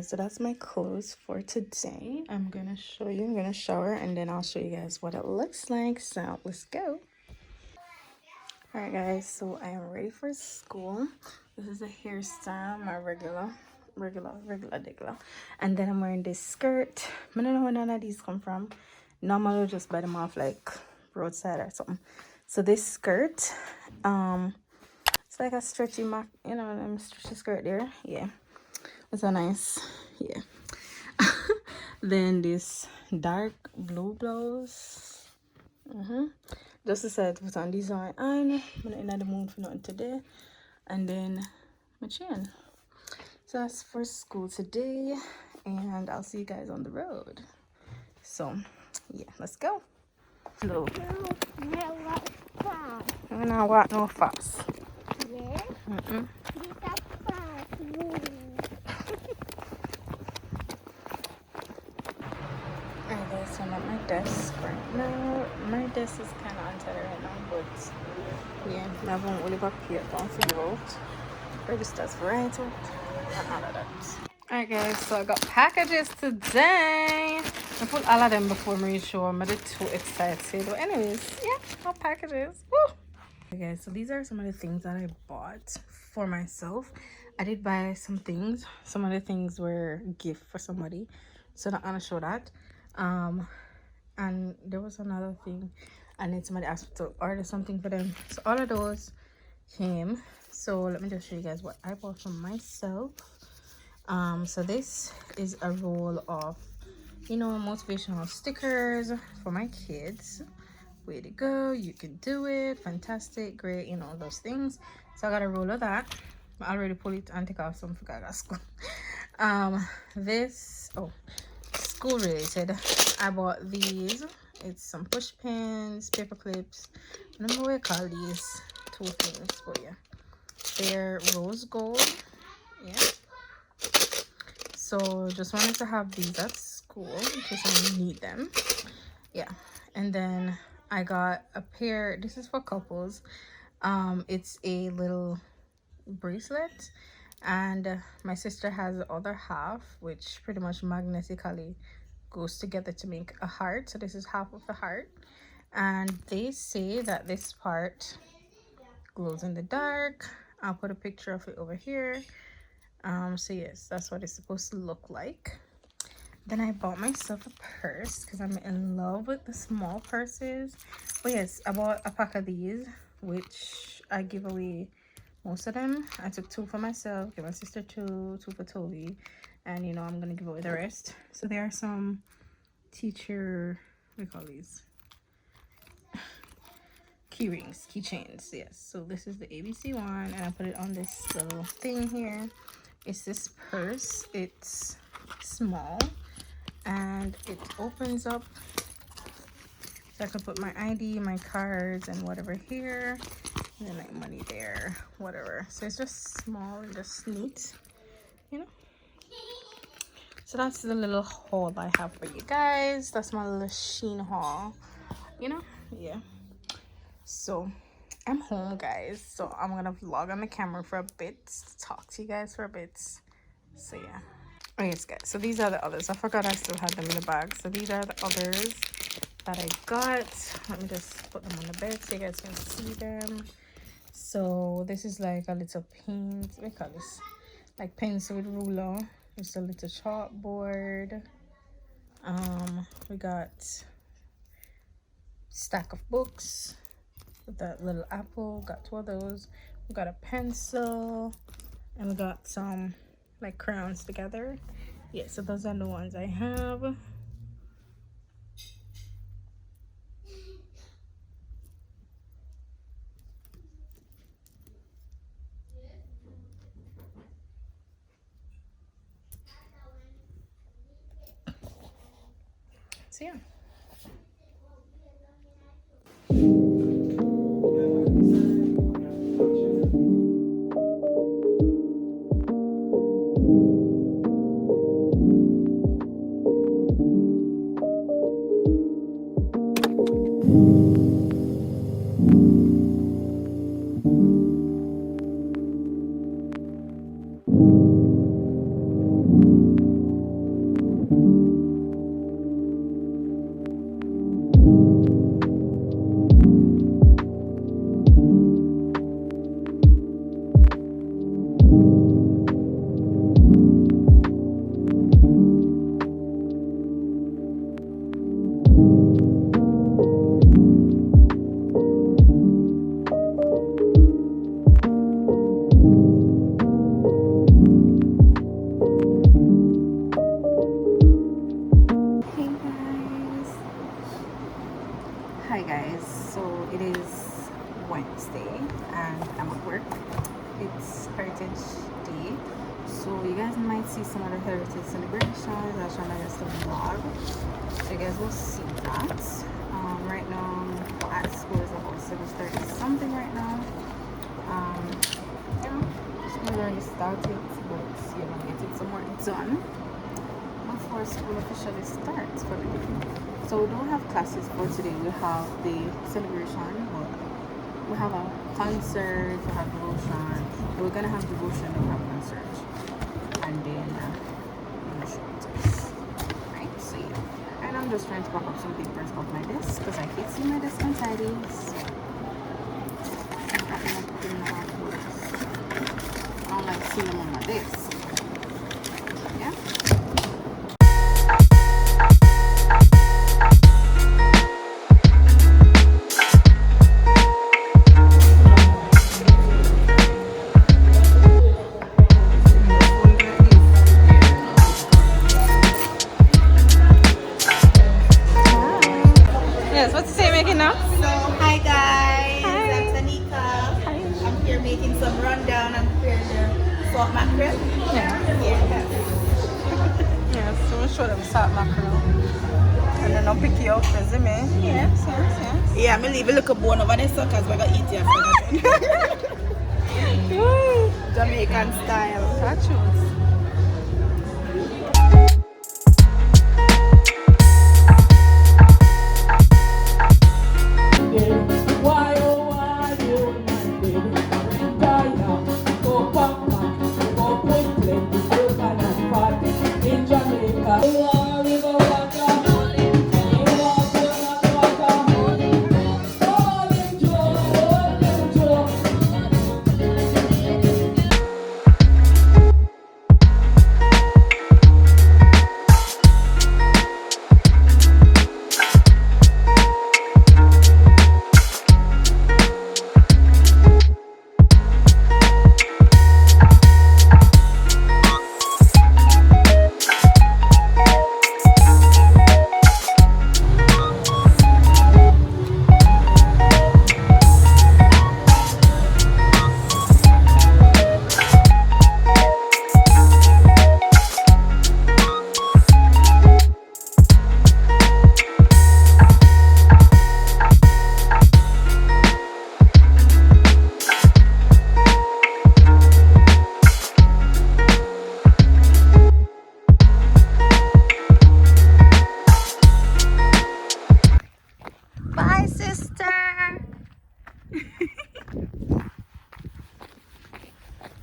guys, so that's my clothes for today. I'm gonna show you. I'm gonna shower and then I'll show you guys what it looks like. So let's go. All right, guys, so I am ready for school. This is the hairstyle, my regular regular, and then I'm wearing this skirt. I don't know where none of these come from. Normally just buy them off like roadside or something. So this skirt, it's like a stretchy stretchy skirt there. Yeah, it's a nice, yeah. Then this dark blue blouse. Just decided to put on these on. I'm not in the mood for nothing today. And then my chain. So that's for school today, and I'll see you guys on the road. So yeah, let's go. Slow. I'm not walk no fast. Yeah. Mm-mm. Alright guys, so I'm at my desk right now. My desk is kind of untidy right now, but yeah, I haven't really got paid on figure out. Registers right out and all of that. Alright guys, so I got packages today. I put all of them before me show. I'm not too excited. But anyways, yeah, got packages. Woo! Okay guys, so these are some of the things that I bought for myself. I did buy some things. Some of the things were gift for somebody. So I'm not gonna show that. And there was another thing. I need somebody asked to order something for them. So all of those came. So let me just show you guys what I bought for myself. So this is a roll of, motivational stickers for my kids. Way to go, you can do it, fantastic, great, those things. So I got a roll of that. I already pulled it and take off some for I got school. School related, I bought these. It's some push pins, paper clips. I don't know what I call these two things, but yeah, they're rose gold. Yeah, so just wanted to have these at school in case I need them. Yeah, and then I got a pair. This is for couples. It's a little bracelet, and my sister has the other half, which pretty much magnetically goes together to make a heart. So this is half of the heart, and they say that this part glows in the dark. I'll put a picture of it over here. So yes, that's what it's supposed to look like. Then I bought myself a purse because I'm in love with the small purses. But yes, I bought a pack of these, which I give away most of them. I took 2 for myself, gave my sister 2 for Toby, and I'm gonna give away the rest. So there are some teacher, what do you call these, key rings, keychains. Yes, so this is the ABC one, and I put it on this little thing here. It's this purse. It's small and it opens up, so I can put my ID, my cards, and whatever here, and then like money there, whatever. So it's just small and just neat, So that's the little haul I have for you guys. That's my little SHEIN haul, yeah. So I'm home, guys, so I'm gonna vlog on the camera for a bit, talk to you guys for a bit. So yeah. Oh yes guys, so these are the others. I forgot I still had them in the bag. So these are the others that I got. Let me just put them on the bed so you guys can see them. So this is like a little paint, what do you call this, like pencil with ruler. It's a little chalkboard. We got stack of books with that little apple. Got 2 of those. We got a pencil, and we got some like crayons together. Yeah, so those are the ones I have. So yeah. might see some other heritage celebrations. I'll show my rest of the vlog. So you guys will see that. Right now at school is about 7:30 something right now. School already started, but you know, getting some work done before school officially starts for the day. So we don't have classes for today. We have the celebration, but we have a concert, we have devotion. We're gonna have devotion, we have concert, and then right? So yeah. And I'm just trying to pack up some papers off my desk because I can't see my desk untidy. So I don't like seeing them on my desk. Yeah. Yes, what's the say making now? So, hi guys, I'm Tanika. I'm here making some rundown and preparing the salt mackerel. Yes, so we'll show them salt mackerel. And then I'll pick you up resume. Yes. Yeah, I'm leave a little bone over there because we're going to eat it after. Jamaican style. Tachos.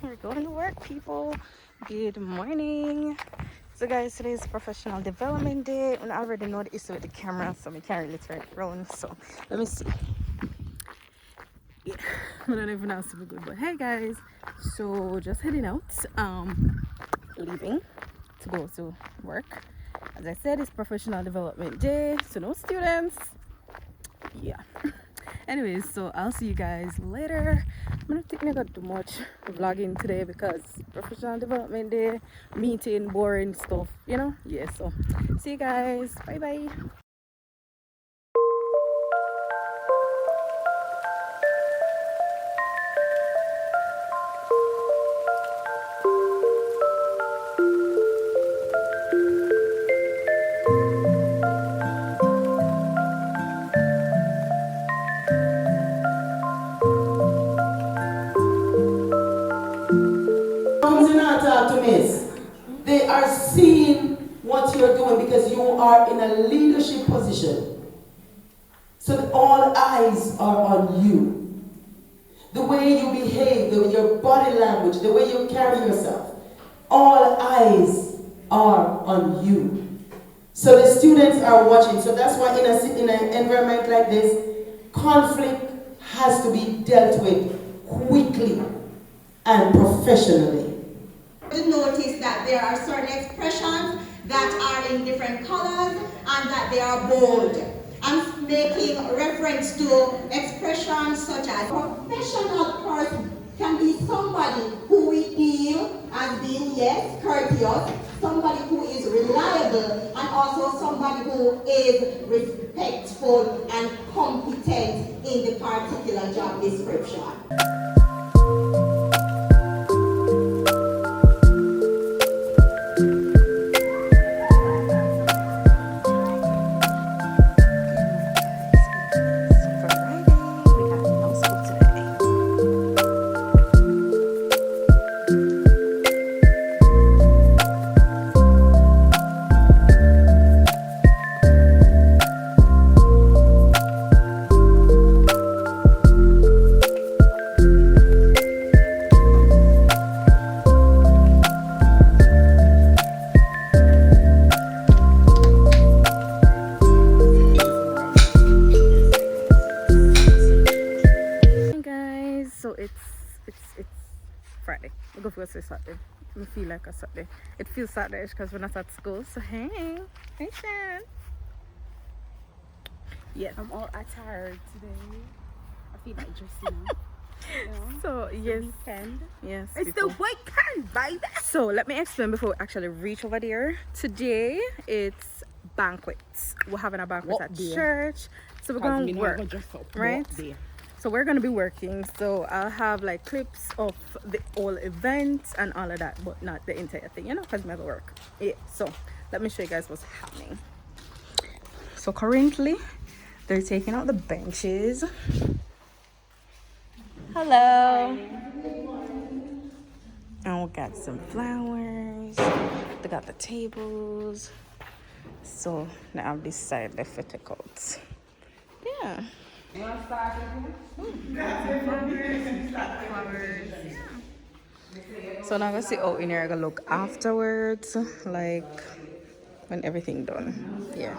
We're going to work, people. Good morning. So guys, today is professional development day, and I already know the issue with the camera, so I can't really turn it around. So let me see. Yeah, I don't even know if it's good, but hey guys, so just heading out, leaving to go to work. As I said, it's professional development day, so no students. Yeah. Anyways, so I'll see you guys later. I'm not think I got too much vlogging today because professional development day, meeting, boring stuff, you know. Yeah, so see you guys. Bye bye. They are seeing what you're doing because you are in a leadership position. So that all eyes are on you. The way you behave, your body language, the way you carry yourself, all eyes are on you. So the students are watching. So that's why in an environment like this, conflict has to be dealt with quickly and professionally. You notice that there are certain expressions that are in different colors and that they are bold. I'm making reference to expressions such as professional person can be somebody who we deal as being, yes, courteous, somebody who is reliable, and also somebody who is respectful and competent in the particular job description. Saturday. I feel like a Saturday. It feels Saturday because we're not at school. So hey, hey Shan. Yeah. I'm all tired today. I feel like dressing up. You know? So yes, Weekend. yes. It's people. the weekend, baby. So let me explain before we actually reach over there. Today it's banquets. We're having a banquet What at day? church. So we're going to work, right? What day? So we're going to be working. So I'll have like clips of the whole event and all of that, but not the entire thing, you know, because we have to work. Yeah. So let me show you guys what's happening. So currently they're taking out the benches. Hello. And we got some flowers. They got the tables. So now I've decided to take out. Yeah. You want to start So now I'm gonna see how in here I gonna look afterwards, like when everything done. Yeah.